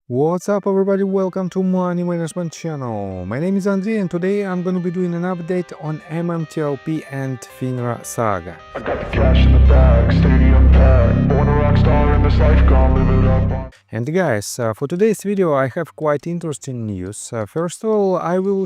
What's up everybody, welcome to Money Management channel. My name is Andrei and today I'm going to be doing an update on MMTLP and FINRA saga. I got the cash in the bag, stadium packed. Born a rock star in this life, gonna live it up. And guys, for today's video I have quite interesting news. First of all, I will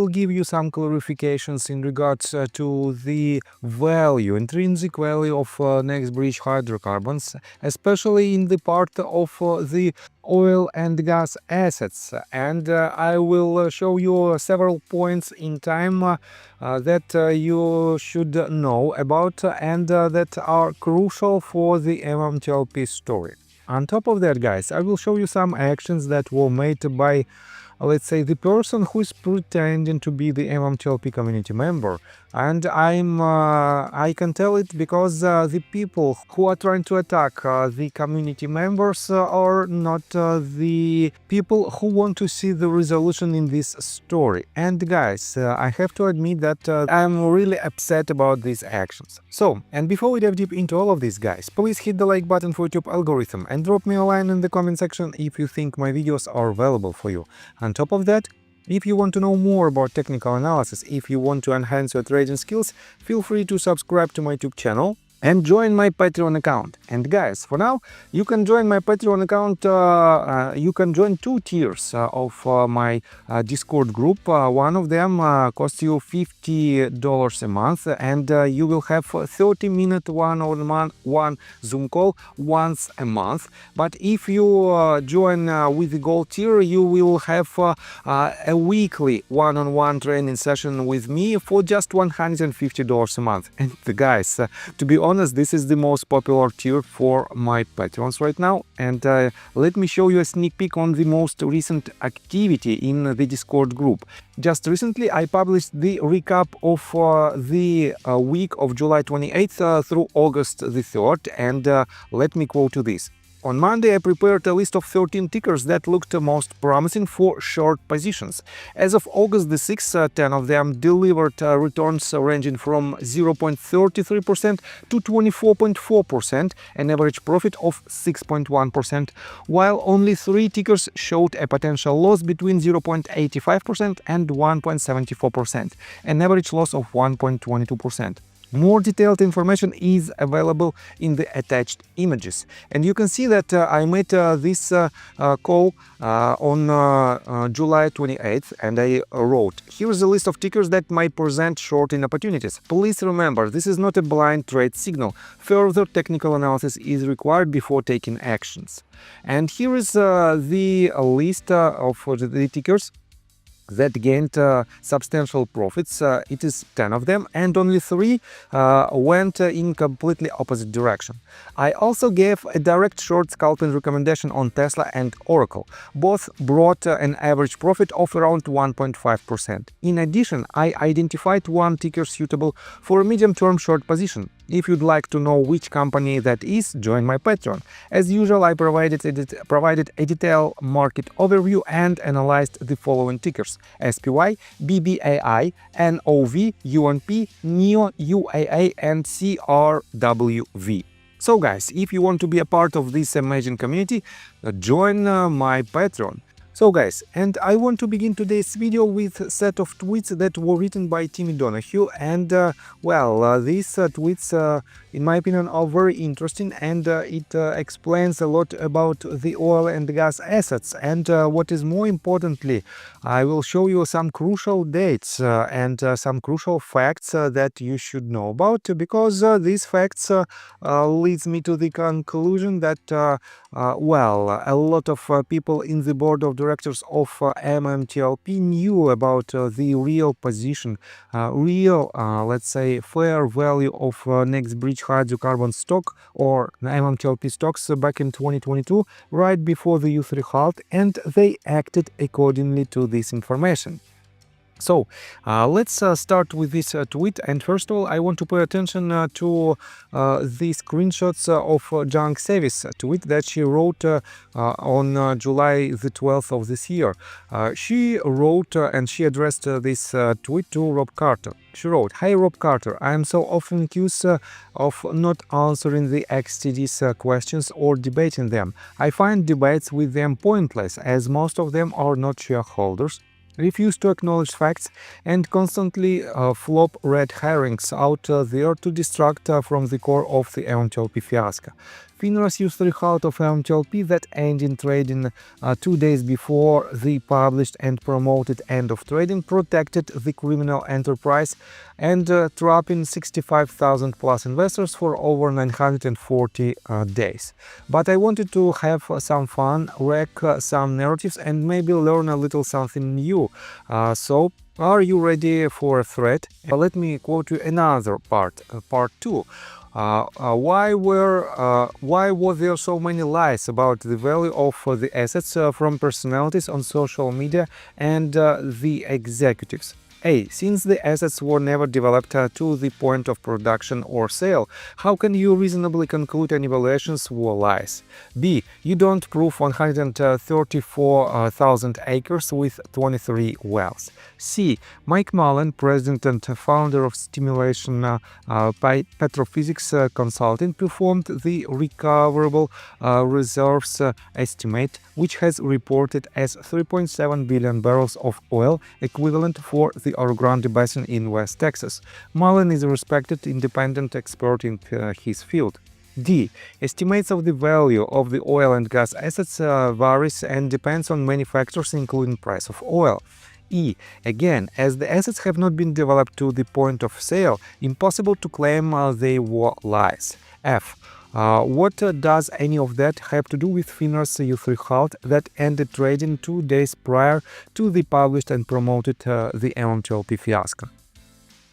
give you some clarifications in regards to the intrinsic value of next bridge hydrocarbons, especially in the part of the oil and gas assets. And I will show you several points in time that you should know about and that are crucial for the MMTLP story. On top of that, guys, I will show you some actions that were made by, let's say, the person who is pretending to be the MMTLP community member. And I can tell it because the people who are trying to attack the community members are not the people who want to see the resolution in this story. And guys, I have to admit that I'm really upset about these actions. So, and before we dive deep into all of this, guys, please hit the like button for YouTube algorithm and drop me a line in the comment section if you think my videos are valuable for you. On top of that, if you want to know more about technical analysis, if you want to enhance your trading skills, feel free to subscribe to my YouTube channel and join my Patreon account. And guys, for now, you can join my Patreon account, you can join two tiers of my Discord group. One of them costs you $50 a month, and you will have 30-minute one-on-one Zoom call once a month. But if you join with the gold tier, you will have a weekly one-on-one training session with me for just $150 a month. And guys, to be honest, this is the most popular tier for my patrons right now, and let me show you a sneak peek on the most recent activity in the Discord group. Just recently I published the recap of the week of July 28th through August the 3rd, and let me quote you this. On Monday, I prepared a list of 13 tickers that looked most promising for short positions. As of August the 6th, 10 of them delivered returns ranging from 0.33% to 24.4%, an average profit of 6.1%, while only 3 tickers showed a potential loss between 0.85% and 1.74%, an average loss of 1.22%. More detailed information is available in the attached images. And you can see that I made this call on July 28th, and I wrote, here's a list of tickers that might present shorting opportunities. Please remember, this is not a blind trade signal. Further technical analysis is required before taking actions. And here is the list of the tickers that gained substantial profits. It is 10 of them, and only 3 went in completely opposite direction. I also gave a direct short scalping recommendation on Tesla and Oracle. Both brought an average profit of around 1.5%. In addition, I identified one ticker suitable for a medium-term short position. If you'd like to know which company that is, join my Patreon. As usual, I provided a detailed market overview and analyzed the following tickers: SPY, BBAI, NOV, UNP, NEO, UAA, and CRWV. So guys, if you want to be a part of this amazing community, join my Patreon. So guys, and I want to begin today's video with a set of tweets that were written by Timmy Donahue, and these tweets in my opinion are very interesting, and it explains a lot about the oil and gas assets. And what is more importantly, I will show you some crucial dates and some crucial facts that you should know about, because these facts leads me to the conclusion that a lot of people in the board of directors of MMTLP knew about the real position, let's say, fair value of next bridge hydrocarbon stock or MMTLP stocks back in 2022, right before the U3 halt, and they acted accordingly to this information. So let's start with this tweet, and first of all I want to pay attention to the screenshots of Junk Sevi's tweet that she wrote on July the 12th of this year. She wrote and she addressed this tweet to Rob Carter. She wrote, "Hi Rob Carter, I am so often accused of not answering the XTD's questions or debating them. I find debates with them pointless, as most of them are not shareholders, refuse to acknowledge facts, and constantly flop red herrings out there to distract from the core of the MMTLP fiasco. FINRA's used the result of MMTLP that ended in trading 2 days before the published and promoted end of trading, protected the criminal enterprise, and trapping 65,000 plus investors for over 940 days. But I wanted to have some fun, wreck some narratives, and maybe learn a little something new. So are you ready for a threat? Let me quote you another part, part 2. Why were there so many lies about the value of the assets from personalities on social media and the executives? A. Since the assets were never developed to the point of production or sale, how can you reasonably conclude any valuations were lies? B. You don't prove 134,000 acres with 23 wells. C. Mike Mullen, president and founder of Stimulation Petrophysics Consulting, performed the recoverable reserves estimate, which has reported as 3.7 billion barrels of oil equivalent for the Orogrande Basin in West Texas. Mullen is a respected independent expert in his field. D. Estimates of the value of the oil and gas assets varies and depends on many factors, including price of oil. E. Again, as the assets have not been developed to the point of sale, impossible to claim they were lies. F. What does any of that have to do with FINRA's youth result that ended trading 2 days prior to the published and promoted the MMTLP fiasco?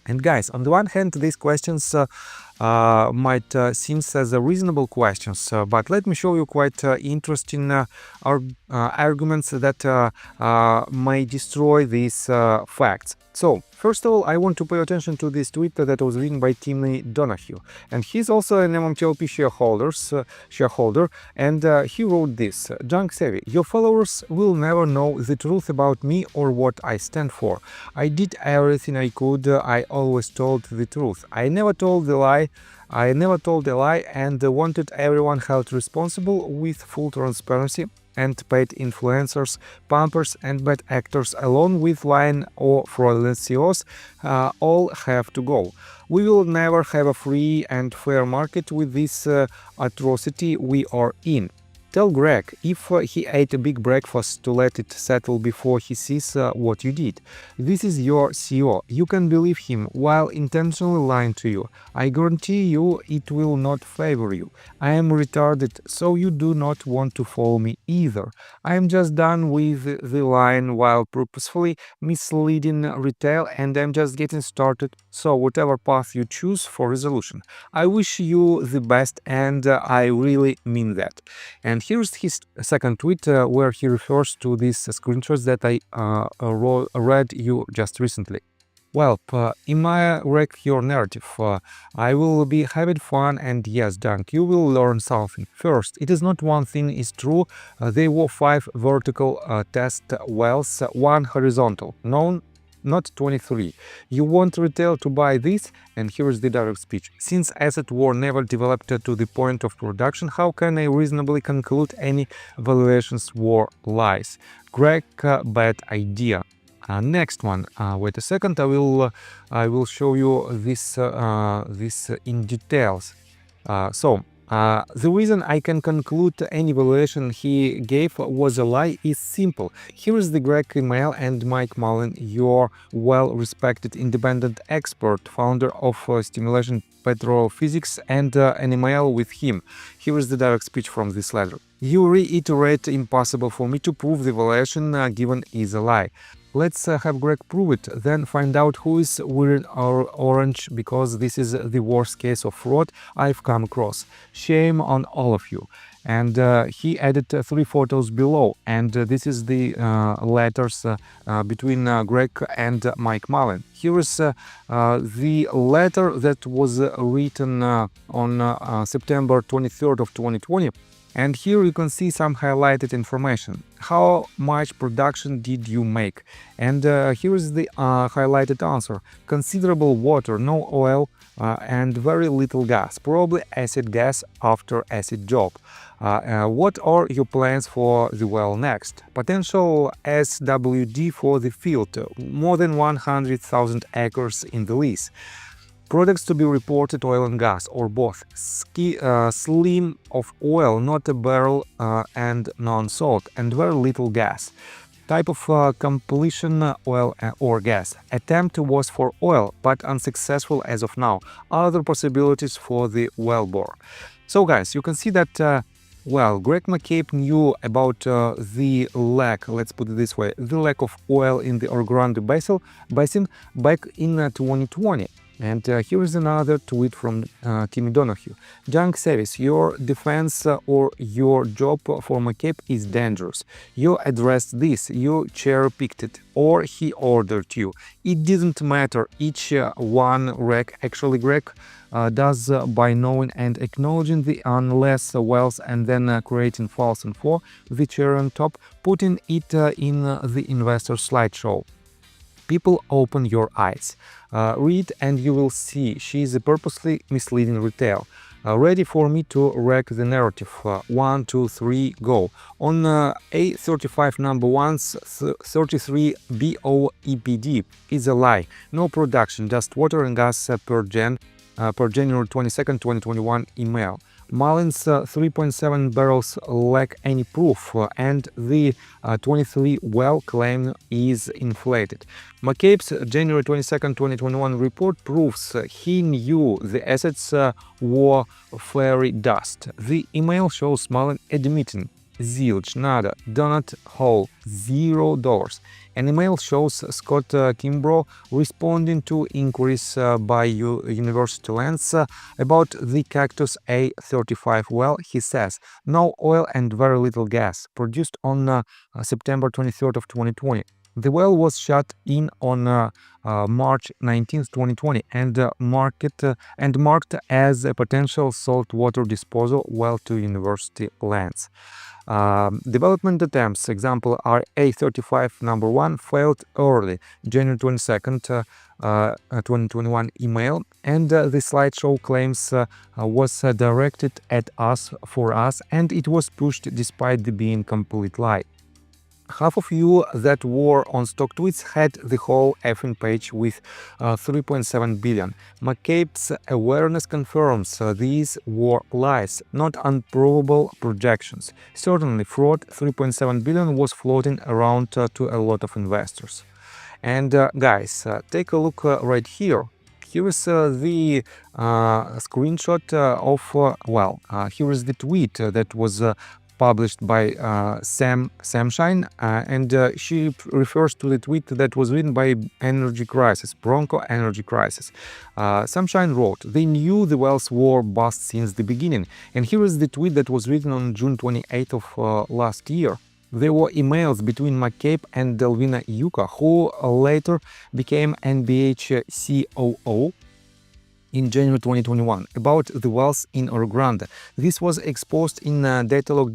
And guys, on the one hand, these questions might seem as reasonable questions, but let me show you quite interesting arguments that may destroy these facts. So, first of all, I want to pay attention to this tweet that was written by Timmy Donahue, and he's also an MMTLP shareholder, and he wrote this: "Junk Savvy, your followers will never know the truth about me or what I stand for. I did everything I could. I always told the truth. I never told a lie, and wanted everyone held responsible with full transparency. And paid influencers, pumpers, and bad actors, along with lying or fraudulent CEOs, all have to go. We will never have a free and fair market with this atrocity we are in. Tell Greg if he ate a big breakfast to let it settle before he sees what you did. This is your CEO. You can believe him while intentionally lying to you. I guarantee you it will not favor you. I am retarded, so you do not want to follow me either. I am just done with the lying while purposefully misleading retail, and I'm just getting started, so whatever path you choose for resolution. I wish you the best, and I really mean that." And here's his second tweet where he refers to these screenshots that I read you just recently. "Well, in my wreck your narrative, I will be having fun, and yes, Dunk, you will learn something. First, it is not one thing is true. There were 5 vertical test wells, 1 horizontal, not 23. You want retail to buy this?" And here is the direct speech. "Since assets were never developed to the point of production, how can I reasonably conclude any valuations were lies? Greg, bad idea." Next one. Wait a second. I will show you this in details. The reason I can conclude any valuation he gave was a lie is simple. Here is the Greg email and Mike Mullen, your well-respected independent expert, founder of Stimulation Petrophysics, and an email with him. Here is the direct speech from this letter. "You reiterate impossible for me to prove the valuation given is a lie. Let's have Greg prove it, then find out who is wearing our orange, because this is the worst case of fraud I've come across. Shame on all of you. And he added 3 photos below, and this is the letters between Greg and Mike Mullen. Here is the letter that was written on September 23rd of 2020. And here you can see some highlighted information. How much production did you make? And here is the highlighted answer. Considerable water, no oil, and very little gas, probably acid gas after acid job. What are your plans for the well next? Potential SWD for the field, more than 100,000 acres in the lease. Products to be reported, oil and gas, or both. Slim of oil, not a barrel, and non-salt, and very little gas. Type of completion, oil or gas. Attempt was for oil, but unsuccessful as of now. Other possibilities for the well bore. So guys, you can see that well, Greg McCabe knew about the lack, let's put it this way, the lack of oil in the Orogrande Basin back in 2020. And here is another tweet from Timmy Donahue. Junk service, your defense or your job for McCabe is dangerous. You addressed this, you cherry-picked it, or he ordered you. It didn't matter, each one Greg, actually Greg, does by knowing and acknowledging the unless wells and then creating false info, the cherry on top, putting it in the investor slideshow. People, open your eyes. Read and you will see she is purposely misleading retail. Ready for me to wreck the narrative. 1, 2, 3, go. On A35 number 1's 33 BOEPD is a lie. No production, just water and gas per January 22nd, 2021 email. Mullen's 3.7 barrels lack any proof, and the 23 well claim is inflated. McCabe's January 22nd, 2021 report proves he knew the assets were fairy dust. The email shows Mullen admitting zilch, nada, donut hole, $0. An email shows Scott Kimbrough responding to inquiries by University Lands about the Cactus A35 well. He says, no oil and very little gas, produced on September 23rd of 2020. The well was shut in on March 19, 2020 and marked as a potential saltwater disposal well to University Lands. Development attempts, example are A35 number 1 failed early, January 22nd, 2021 email, and the slideshow claims was directed at us for us, and it was pushed despite the being complete lie. Half of you that were on stock tweets had the whole effing page with 3.7 billion. McCabe's awareness confirms these were lies, not unprovable projections. Certainly fraud, 3.7 billion was floating around to a lot of investors. And guys, take a look right here. Here is the screenshot of, here is the tweet that was published by Sam Shine, and she refers to the tweet that was written by Energy Crisis, Bronco Energy Crisis. Samshine wrote, they knew the wells were bust since the beginning, and here is the tweet that was written on June 28th of last year. There were emails between McCabe and Delvina Yuka, who later became NBH COO, in January 2021 about the wells in Orogrande. This was exposed in a datalog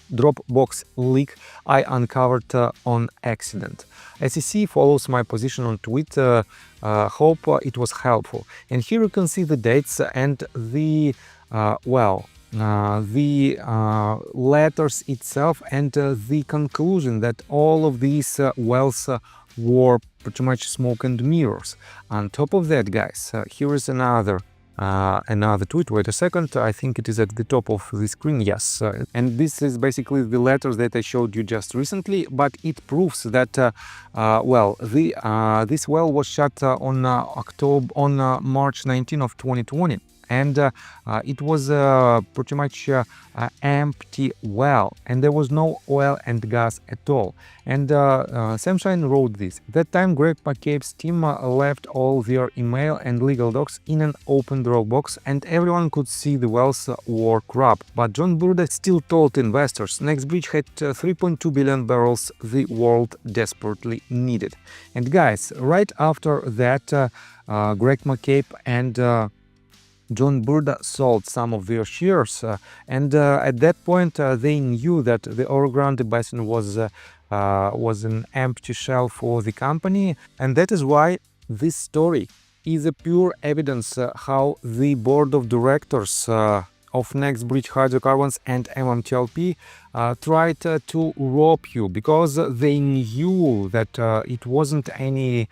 Dropbox leak I uncovered on accident. SEC follows my position on Twitter. Hope it was helpful. And here you can see the dates and the letters itself and the conclusion that all of these wells were pretty much smoke and mirrors. On top of that, guys, here is another tweet. Wait a second, I think it is at the top of the screen. Yes, and this is basically the letters that I showed you just recently, but it proves that this well was shut on March 19 of 2020, and it was pretty much empty well, and there was no oil and gas at all. And Sam Shine wrote this. At that time, Greg McCabe's team left all their email and legal docs in an open Dropbox, and everyone could see the wells were corrupt. But John Burda still told investors NextBridge had 3.2 billion barrels the world desperately needed. And guys, right after that, Greg McCabe and John Burda sold some of their shares, and at that point they knew that the Orogrande Basin was an empty shell for the company, and that is why this story is a pure evidence how the board of directors of NextBridge Hydrocarbons and MMTLP tried to rob you, because they knew that it wasn't any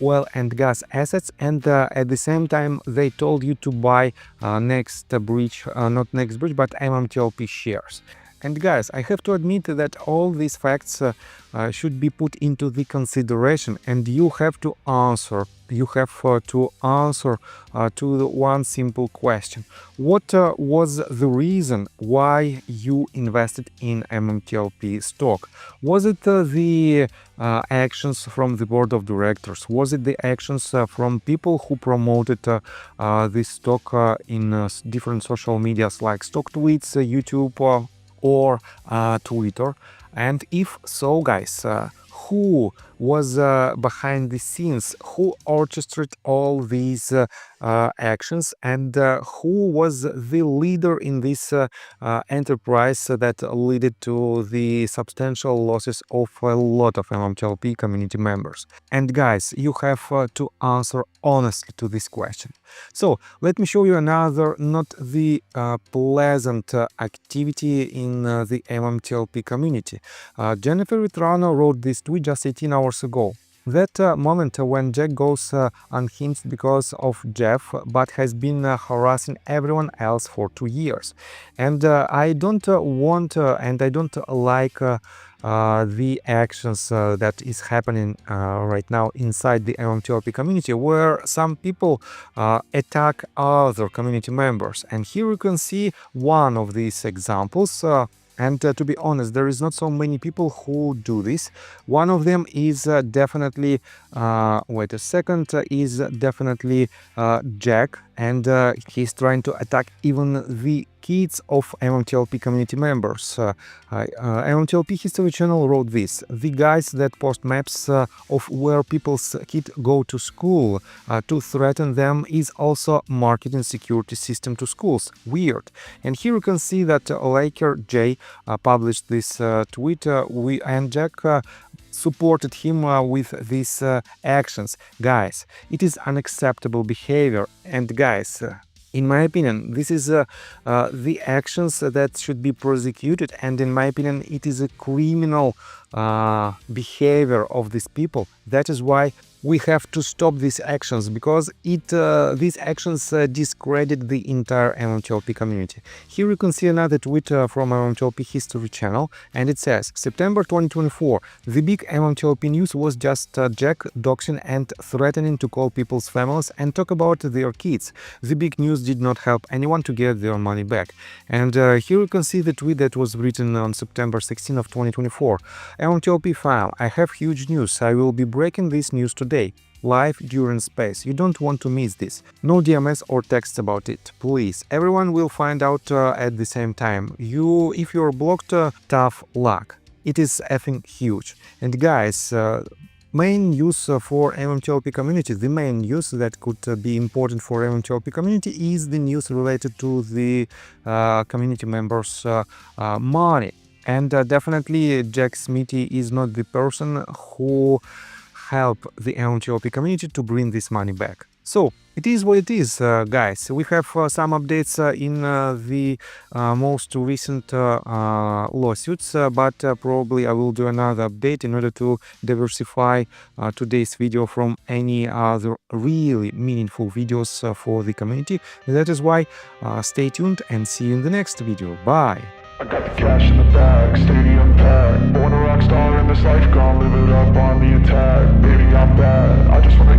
oil and gas assets, and at the same time they told you to buy NextBridge, not NextBridge, but MMTLP shares. And guys, I have to admit that all these facts should be put into the consideration, and you have to answer. You have to answer to the one simple question: what was the reason why you invested in MMTLP stock? Was it the actions from the board of directors? Was it the actions from people who promoted this stock in different social medias like stock tweets, YouTube, or Twitter? And if so, guys, who was behind the scenes, who orchestrated all these actions, and who was the leader in this enterprise that led to the substantial losses of a lot of MMTLP community members? And guys, you have to answer honestly to this question. So let me show you another not the pleasant activity in the MMTLP community. Jennifer Vitrano wrote this tweet just 18 hours ago. That moment when Jack goes unhinged because of Jeff, but has been harassing everyone else for 2 years. And I don't want and I don't like the actions that is happening right now inside the MMTLP community, where some people attack other community members. And here you can see one of these examples. And to be honest, there is not so many people who do this. One of them is definitely, wait a second, is definitely Jack, and he's trying to attack even the kids of MMTLP community members. MMTLP History Channel wrote this: the guys that post maps of where people's kids go to school to threaten them is also marketing security system to schools. Weird. And here you can see that Laker J published this tweet, and Jack supported him with these actions. Guys, it is unacceptable behavior, and guys, in my opinion, this is the actions that should be prosecuted, and in my opinion, it is a criminal behavior of these people. That is why we have to stop these actions, because these actions discredit the entire MMTLP community. Here you can see another tweet from MMTLP History Channel, and it says: September 2024, the big MMTLP news was just Jack doxing and threatening to call people's families and talk about their kids. The big news did not help anyone to get their money back. And here you can see the tweet that was written on September 16 of 2024. MMTLP file: I have huge news. I will be breaking this news today. Live during space. You don't want to miss this. No DMS or text about it. Please. Everyone will find out at the same time. If you're blocked, tough luck. It is effing huge. And guys, main news for MMTLP community, the main news that could be important for MMTLP community is the news related to the community members' money. And definitely Jack Smithy is not the person who help the MMTLP community to bring this money back. So it is what it is, guys. We have some updates in the most recent lawsuits, but probably I will do another update in order to diversify today's video from any other really meaningful videos for the community. That is why stay tuned and see you in the next video. Bye. I got the cash in the bag, stadium packed. Born a rock star in this life, gone live it up on the attack. Baby, I'm bad, I just wanna